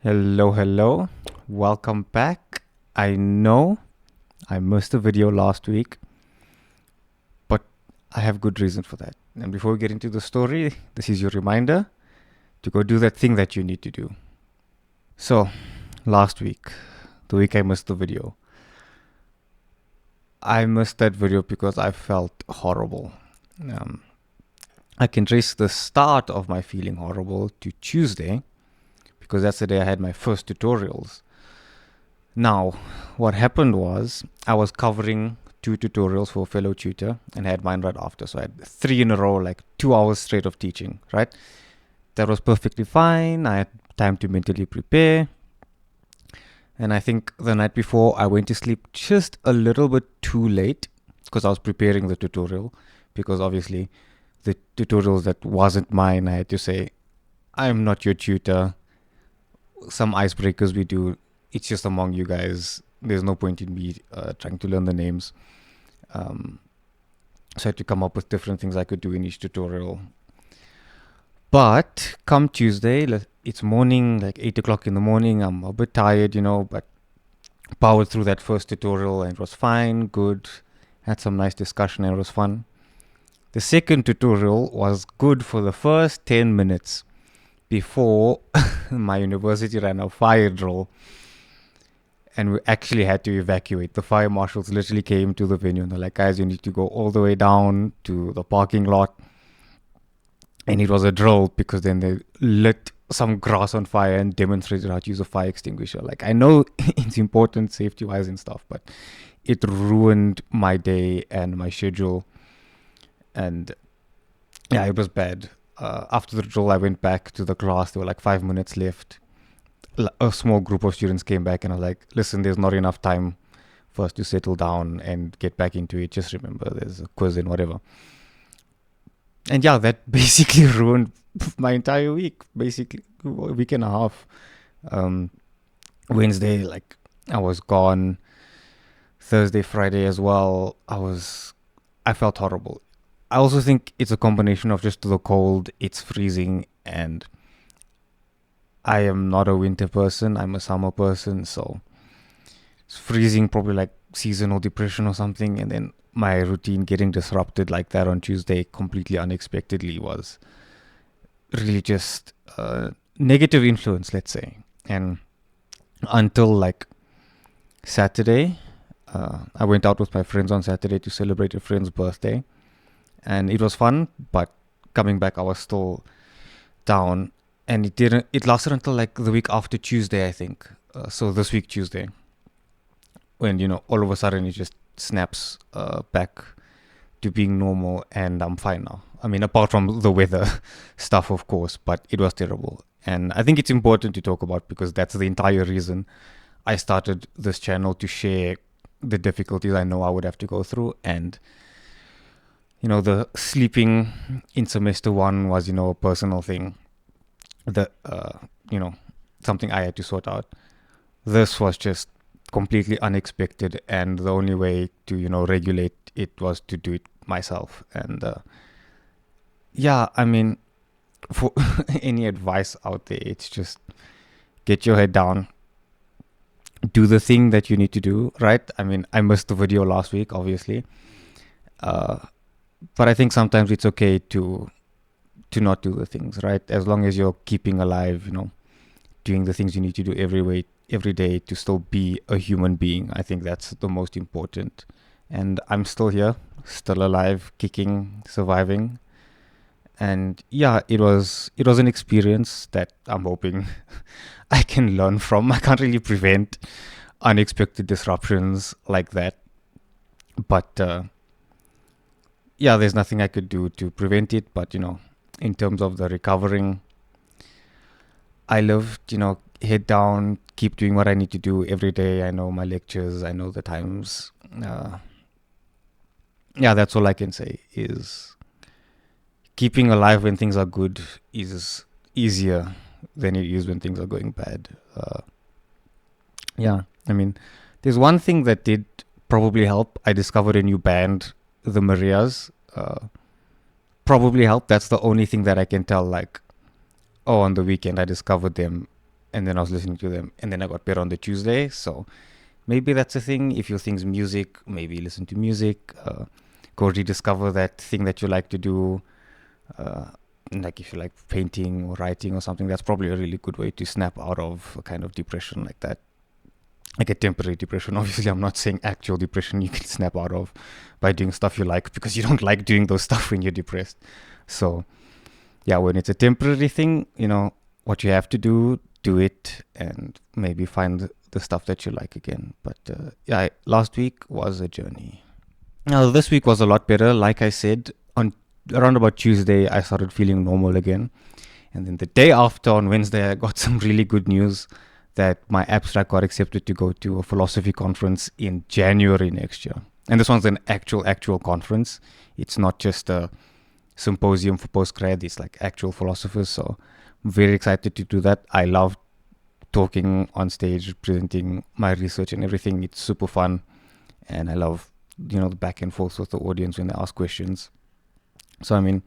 Hello. Welcome back. I know I missed a video last week, but I have good reason for that. And before we get into the story, this is your reminder to go do that thing that you need to do. So, last week, the week I missed the video, I missed that video because I felt horrible. Um, I can trace the start of my feeling horrible to Tuesday because that's the day I had my first tutorials. Now, what happened was I was covering 2 tutorials for a fellow tutor and had mine right after. So I had 3 in a row, like 2 hours straight of teaching, right? That was perfectly fine. I had time to mentally prepare. And I think the night before I went to sleep just a little bit too late because I was preparing the tutorial. Because obviously, the tutorials that wasn't mine, I had to say, I'm not your tutor. Some icebreakers we do, it's just among you guys. There's no point in me trying to learn the names. So I had to come up with different things I could do in each tutorial. But come Tuesday, it's morning, like 8 o'clock in the morning. I'm a bit tired, but powered through that first tutorial and it was fine, good. Had some nice discussion and it was fun. The second tutorial was good for the first 10 minutes before my university ran a fire drill and we actually had to evacuate. The fire marshals literally came to the venue and they're like, guys, you need to go all the way down to the parking lot. And it was a drill because then they lit some grass on fire and demonstrated how to use a fire extinguisher. Like, I know it's important safety wise and stuff, but it ruined my day and my schedule. And yeah, it was bad. After the drill, I went back to the class. There were like 5 minutes left. A small group of students came back and I was like, listen, there's not enough time for us to settle down and get back into it. Just remember, there's a quiz and whatever. And yeah, that basically ruined my entire week, basically a week and a half. Wednesday, like, I was gone. Thursday, Friday as well, I felt horrible. I also think it's a combination of just the cold, it's freezing, and I am not a winter person, I'm a summer person, so it's freezing, probably like seasonal depression or something, and then my routine getting disrupted like that on Tuesday completely unexpectedly was really just a negative influence, let's say. And until like Saturday, I went out with my friends on Saturday to celebrate a friend's birthday. And it was fun, but coming back, I was still down. And it lasted until like the week after Tuesday, I think. So this week, Tuesday, when, all of a sudden it just snaps back to being normal and I'm fine now. I mean, apart from the weather stuff, of course, but it was terrible. And I think it's important to talk about because that's the entire reason I started this channel, to share the difficulties I know I would have to go through. And the sleeping in semester 1 was, a personal thing that, something I had to sort out. This was just completely unexpected. And the only way to, regulate it was to do it myself. And yeah, I mean, for any advice out there, it's just get your head down. Do the thing that you need to do, right? I mean, I missed the video last week, obviously. But I think sometimes it's okay to not do the things, right? As long as you're keeping alive, doing the things you need to do every day to still be a human being. I think that's the most important. And I'm still here, still alive, kicking, surviving. And yeah, it was an experience that I'm hoping I can learn from. I can't really prevent unexpected disruptions like that. But yeah, there's nothing I could do to prevent it. But, in terms of the recovering, I lived, head down, keep doing what I need to do every day. I know my lectures, I know the times. Yeah, that's all I can say is keeping alive when things are good is easier than it is when things are going bad. Yeah, I mean, there's one thing that did probably help. I discovered a new band, the Marías. Probably helped. That's the only thing that I can tell. Like, oh, on the weekend I discovered them. and then I was listening to them, and then I got better on the Tuesday. So maybe that's a thing. If your thing's music, maybe listen to music. Go rediscover that thing that you like to do. Like if you like painting or writing or something, that's probably a really good way to snap out of a kind of depression like that. Like a temporary depression. Obviously, I'm not saying actual depression you can snap out of by doing stuff you like, because you don't like doing those stuff when you're depressed. So yeah, when it's a temporary thing, what you have to do it, and maybe find the stuff that you like again. But yeah, last week was a journey. Now this week was a lot better. Like I said, on around about Tuesday, I started feeling normal again. And then the day after, on Wednesday, I got some really good news that my abstract got accepted to go to a philosophy conference in January next year. And this one's an actual conference. It's not just a symposium for postgrad. It's like actual philosophers. So I'm very excited to do that. I love talking on stage, presenting my research and everything. It's super fun. And I love, the back and forth with the audience when they ask questions. So,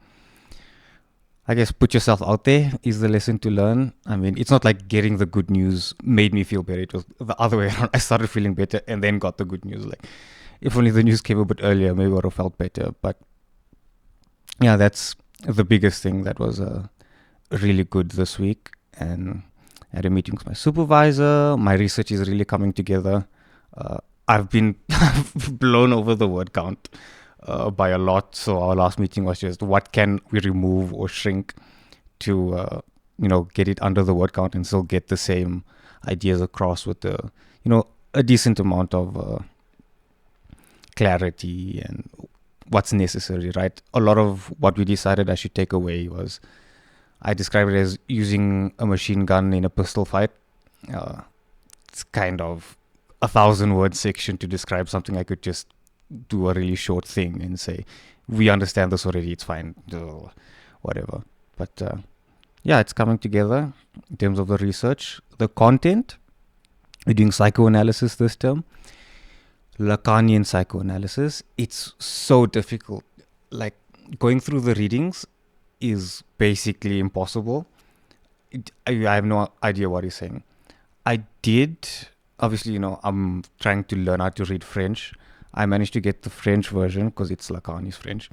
I guess put yourself out there is the lesson to learn. It's not like getting the good news made me feel better. It was the other way around. I started feeling better and then got the good news. Like, if only the news came a bit earlier, maybe I would have felt better. But yeah, that's the biggest thing that was really good this week. And I had a meeting with my supervisor. My research is really coming together. I've been blown over the word count by a lot. So our last meeting was just what can we remove or shrink to get it under the word count and still get the same ideas across with the a decent amount of clarity and what's necessary, right? A lot of what we decided I should take away was, I describe it as using a machine gun in a pistol fight. It's kind of 1,000-word section to describe something. I could just do a really short thing and say, we understand this already, it's fine, whatever. But yeah, it's coming together in terms of the research. The content, we're doing psychoanalysis this term, Lacanian psychoanalysis. It's so difficult. Like, going through the readings is basically impossible. I have no idea what he's saying. I did, obviously, I'm trying to learn how to read French. I managed to get the French version because it's Lacan's French.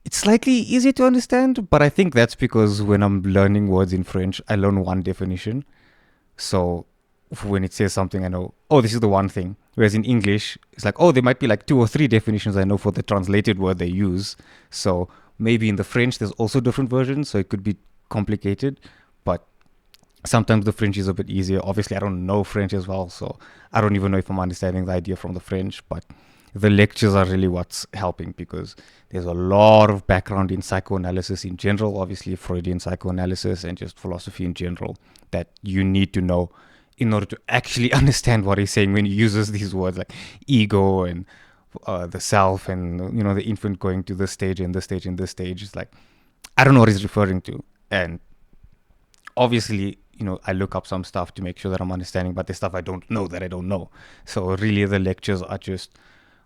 It's slightly easier to understand, but I think that's because when I'm learning words in French, I learn one definition. So when it says something, I know, oh, this is the one thing. Whereas in English, it's like, oh, there might be like 2 or 3 definitions I know for the translated word they use. So maybe in the French, there's also different versions, so it could be complicated. But sometimes the French is a bit easier. Obviously, I don't know French as well, so I don't even know if I'm understanding the idea from the French. But the lectures are really what's helping, because there's a lot of background in psychoanalysis in general, obviously Freudian psychoanalysis and just philosophy in general, that you need to know in order to actually understand what he's saying when he uses these words like ego and the self and the infant going to this stage and this stage and this stage. It's like, I don't know what he's referring to. And obviously, I look up some stuff to make sure that I'm understanding, but there's stuff I don't know that I don't know. So really the lectures are just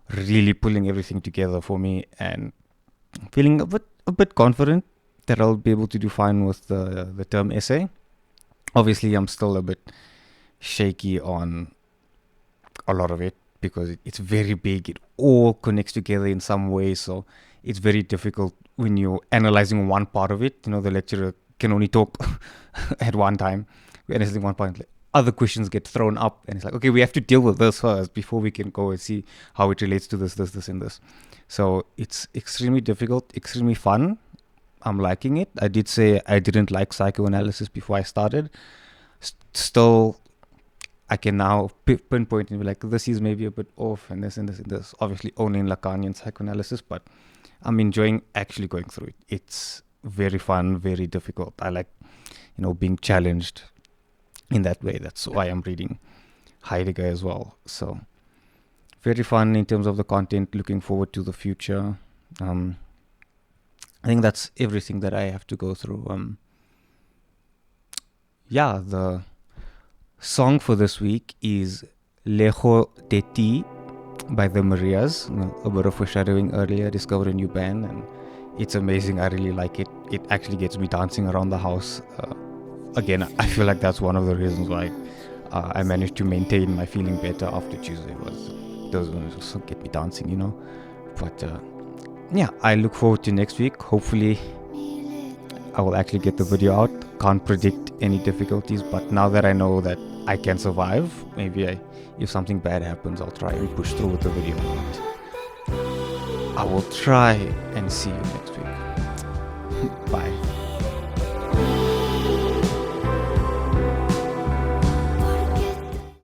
really pulling everything together for me, and I'm feeling a bit confident that I'll be able to do fine with the term essay. Obviously, I'm still a bit shaky on a lot of it because it's very big. It all connects together in some way. So it's very difficult when you're analyzing one part of it. The lecturer can only talk at one time. We're analyzing one point. Other questions get thrown up, and it's like, okay, we have to deal with this first before we can go and see how it relates to this, and this. So it's extremely difficult, extremely fun. I'm liking it. I did say I didn't like psychoanalysis before I started. Still, I can now pinpoint and be like, this is maybe a bit off, and this and this and this. Obviously, only in Lacanian psychoanalysis, but I'm enjoying actually going through it. It's very fun, very difficult. I like, being challenged in that way. That's why I'm reading Heidegger as well. So very fun in terms of the content. Looking forward to the future. I think that's everything that I have to go through. The song for this week is Lejos de ti by the Marías. A bit of foreshadowing earlier. Discovered a new band and it's amazing. I really like it. It actually gets me dancing around the house again, I feel like that's one of the reasons why I managed to maintain my feeling better after Tuesday. Was those ones also get me dancing, you know. But yeah, I look forward to next week. Hopefully, I will actually get the video out. Can't predict any difficulties, but now that I know that I can survive, maybe if something bad happens, I'll try and push through with the video. But I will try and see you next week. Bye.